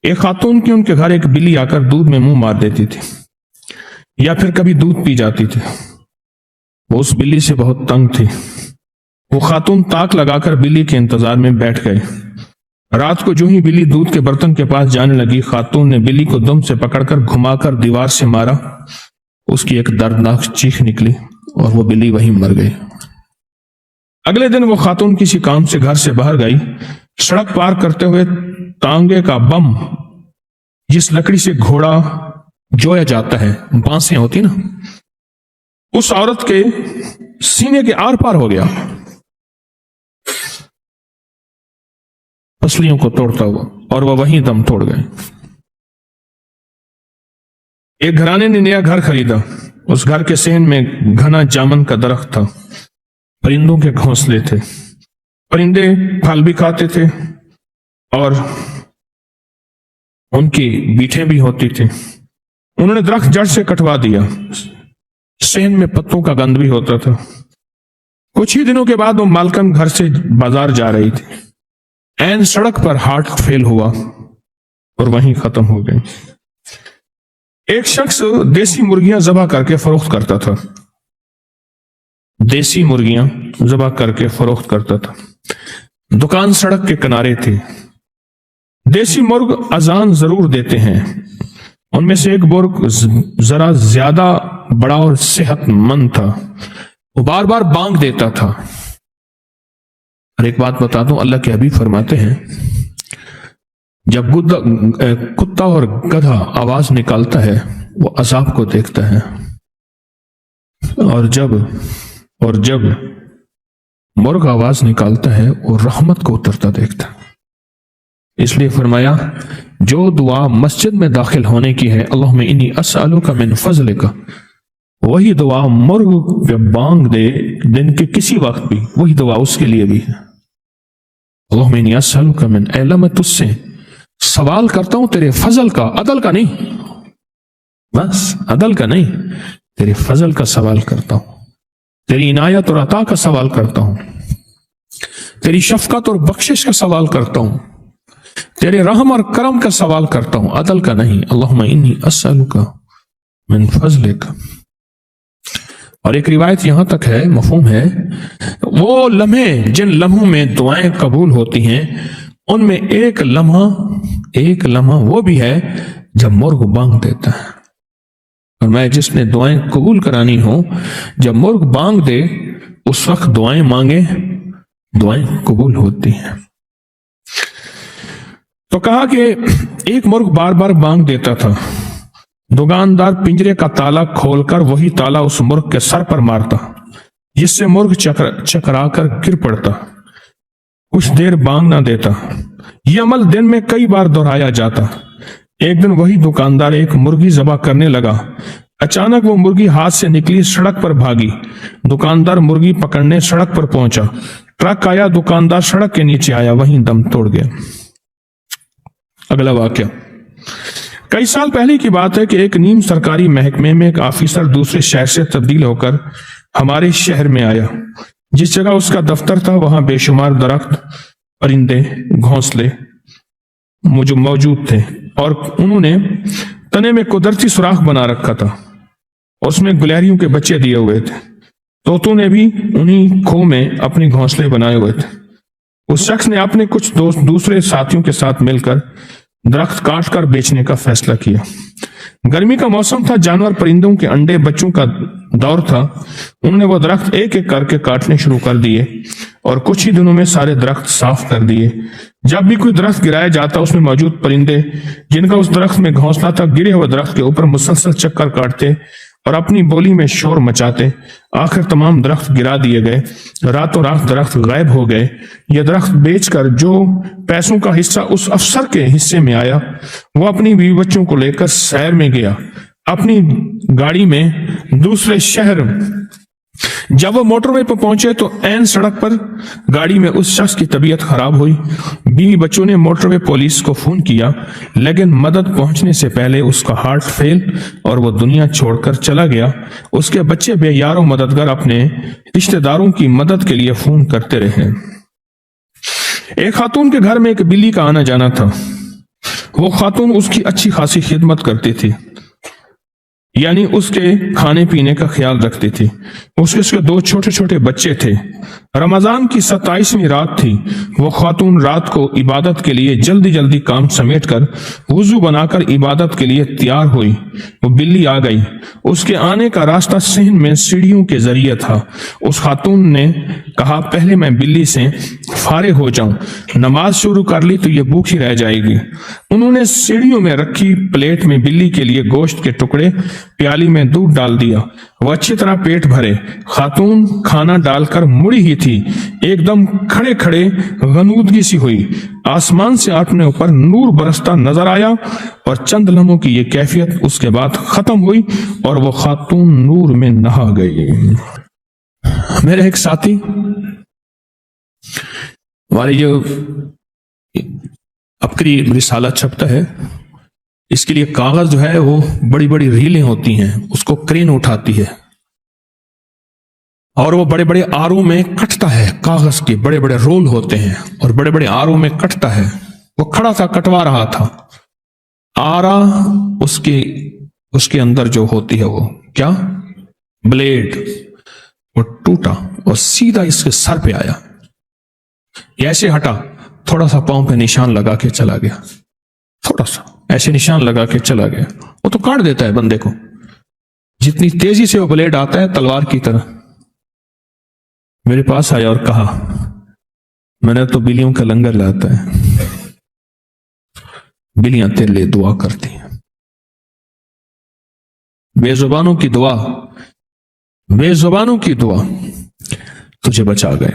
ایک خاتون کی ان کے گھر ایک بلی آ کر دودھ میں منہ مار دیتی تھی یا پھر کبھی دودھ پی جاتی تھی۔ وہ اس بلی سے بہت تنگ تھی۔ وہ خاتون تاک لگا کر بلی کے انتظار میں بیٹھ گئے۔ رات کو جو ہی بلی دودھ کے برتن کے پاس جانے لگی، خاتون نے بلی کو دم سے پکڑ کر گھما کر دیوار سے مارا۔ اس کی ایک دردناک چیخ نکلی اور وہ بلی وہیں مر گئی۔ اگلے دن وہ خاتون کسی کام سے گھر سے باہر گئی۔ سڑک پار کرتے ہوئے تانگے کا بم، جس لکڑی سے گھوڑا جویا جاتا ہے، بانسیں ہوتی نا، اس عورت کے سینے کے آر پار ہو گیا، پسلیوں کو توڑتا ہوا، اور وہ وہیں دم توڑ گئے۔ ایک گھرانے نے نیا گھر خریدا۔ اس گھر کے صحن میں گھنا جامن کا درخت تھا، پرندوں کے گھونسلے تھے، پرندے پھل بھی کھاتے تھے اور ان کی بیٹھیں بھی ہوتی تھی۔ انہوں نے درخت جڑ سے کٹوا دیا، صحن میں پتوں کا گند بھی ہوتا تھا۔ کچھ ہی دنوں کے بعد وہ مالکن گھر سے بازار جا رہی تھی، عین سڑک پر ہارٹ فیل ہوا اور وہیں ختم ہو گئی۔ ایک شخص دیسی مرغیاں ذبح کر کے فروخت کرتا تھا، دیسی مرغیاں ذبح کر کے فروخت کرتا تھا۔ دکان سڑک کے کنارے تھی۔ دیسی مرغ اذان ضرور دیتے ہیں۔ ان میں سے ایک مرغ ذرا زیادہ بڑا اور صحت مند تھا، وہ بار بار بانگ دیتا تھا۔ اور ایک بات بتا دوں، اللہ کے حبیب فرماتے ہیں جب کتا اور گدھا آواز نکالتا ہے وہ عذاب کو دیکھتا ہے، اور جب مرغ آواز نکالتا ہے وہ رحمت کو اترتا دیکھتا ہے۔ اس لیے فرمایا جو دعا مسجد میں داخل ہونے کی ہے، اللہم انی اسألک من فضلک، وہی دعا مرغ جب بانگ دے دن کے کسی وقت بھی، وہی دعا اس کے لیے بھی ہے۔ اللہم انی اسألک من، اے اللہ میں تجھ سے سوال کرتا ہوں تیرے فضل کا، عدل کا نہیں، بس عدل کا نہیں، تیرے فضل کا سوال کرتا ہوں، تیری عنایت اور عطا کا سوال کرتا ہوں، تیری شفقت اور بخشش کا سوال کرتا ہوں، تیرے رحم اور کرم کا سوال کرتا ہوں، عدل کا نہیں۔ اللہم انی اسألک من فضلک۔ اور ایک روایت یہاں تک ہے، مفہوم ہے، وہ لمحے جن لمحوں میں دعائیں قبول ہوتی ہیں، ان میں ایک لمحہ وہ بھی ہے جب مرغ بانگ دیتا ہے۔ اور میں جس نے دعائیں قبول کرانی ہوں، جب مرغ بانگ دے اس وقت دعائیں مانگے، دعائیں قبول ہوتی ہیں۔ تو کہا کہ ایک مرغ بار بار بانگ دیتا تھا، دکاندار پنجرے کا تالا کھول کر وہی تالا اس مرغ کے سر پر مارتا، جس سے مرغ چکرا کر گر پڑتا، کچھ دیر بانگ نہ دیتا۔ یہ عمل دن میں کئی بار دہرایا جاتا۔ ایک دن وہی دکاندار ایک مرغی ذبح کرنے لگا، اچانک وہ مرغی ہاتھ سے نکلی، سڑک پر بھاگی۔ دکاندار مرغی پکڑنے سڑک پر پہنچا، ٹرک آیا، دکاندار سڑک کے نیچے آیا، وہیں دم توڑ گیا۔ اگلا واقعہ کئی سال پہلے کی بات ہے کہ ایک نیم سرکاری محکمے میں ایک آفیسر دوسرے شہر سے تبدیل ہو کر ہمارے شہر میں آیا۔ جس جگہ اس کا دفتر تھا وہاں بے شمار درخت، پرندے، گھونسلے موجود تھے، اور انہوں نے تنے میں قدرتی سوراخ بنا رکھا تھا، اور اس میں گلہریوں کے بچے دیے ہوئے تھے۔ طوطوں نے بھی انہی کھو میں اپنے گھونسلے بنائے ہوئے تھے۔ اس شخص نے اپنے کچھ دوسرے ساتھیوں کے ساتھ مل کر درخت کاٹ کر بیچنے کا فیصلہ کیا۔ گرمی کا موسم تھا، جانور پرندوں کے انڈے بچوں کا دور تھا۔ انہوں نے وہ درخت ایک ایک کر کے کاٹنے شروع کر دیے اور کچھ ہی دنوں میں سارے درخت صاف کر دیے۔ جب بھی کوئی درخت گرایا جاتا اس میں موجود پرندے جن کا اس درخت میں گھونسلہ تھا گرے ہوئے درخت کے اوپر مسلسل چکر کاٹتے اور اپنی بولی میں شور مچاتے۔ آخر تمام درخت گرا دیے گئے، راتوں رات درخت غائب ہو گئے۔ یہ درخت بیچ کر جو پیسوں کا حصہ اس افسر کے حصے میں آیا وہ اپنی بیوی بچوں کو لے کر سیر میں گیا اپنی گاڑی میں دوسرے شہر۔ جب وہ موٹر وے پر پہنچے تو عین سڑک پر گاڑی میں اس شخص کی طبیعت خراب ہوئی۔ بیوی بچوں نے موٹر وے پولیس کو فون کیا، لیکن مدد پہنچنے سے پہلے اس کا ہارٹ فیل اور وہ دنیا چھوڑ کر چلا گیا۔ اس کے بچے بے یار و مددگار اپنے رشتہ داروں کی مدد کے لیے فون کرتے رہے۔ ایک خاتون کے گھر میں ایک بلی کا آنا جانا تھا۔ وہ خاتون اس کی اچھی خاصی خدمت کرتی تھی، یعنی اس کے کھانے پینے کا خیال رکھتی تھی۔ اس کے 2 چھوٹے چھوٹے بچے تھے۔ رمضان کی 27ویں رات تھی۔ وہ خاتون رات کو عبادت کے لیے جلدی جلدی کام سمیٹ کر وضو بنا کر عبادت کے لیے تیار ہوئی۔ وہ بلی آ گئی۔ اس کے آنے کا راستہ صحن میں سیڑھیوں کے ذریعے تھا۔ اس خاتون نے کہا پہلے میں بلی سے فارغ ہو جاؤں، نماز شروع کر لی تو یہ بھوکھی رہ جائے گی۔ انہوں نے سیڑھیوں میں رکھی پلیٹ میں بلی کے لیے گوشت کے ٹکڑے، پیالی میں دودھ ڈال دیا۔ وہ اچھی طرح پیٹ بھرے۔ خاتون کھانا ڈال کر مڑی ہی تھی، ایک دم کھڑے کھڑے غنودگی سی ہوئی۔ آسمان سے اپنے اوپر نور برستا نظر آیا اور چند لمحوں کی یہ کیفیت اس کے بعد ختم ہوئی اور وہ خاتون نور میں نہا گئی۔ میرے ایک ساتھی ہماری جو عبقری رسالہ چھپتا ہے، اس کے لیے کاغذ جو ہے وہ بڑی بڑی ریلیں ہوتی ہیں، اس کو کرین اٹھاتی ہے اور وہ بڑے بڑے آروں میں کٹتا ہے۔ کاغذ کے بڑے بڑے رول ہوتے ہیں اور بڑے بڑے آروں میں کٹتا ہے۔ وہ کھڑا تھا، کٹوا رہا تھا۔ آرا اس کے اندر جو ہوتی ہے وہ کیا بلیڈ، وہ ٹوٹا اور سیدھا اس کے سر پہ آیا۔ ایسے ہٹا، تھوڑا سا پاؤں پہ نشان لگا کے چلا گیا، تھوڑا سا ایسے نشان لگا کے چلا گیا۔ وہ تو کاٹ دیتا ہے بندے کو، جتنی تیزی سے وہ بلیڈ آتا ہے تلوار کی طرح۔ میرے پاس آیا اور کہا میں نے تو بلیوں کا لنگر لاتا ہے، بلیاں تیرے لیے دعا کرتی ہیں۔ بے زبانوں کی دعا تجھے بچا گئے۔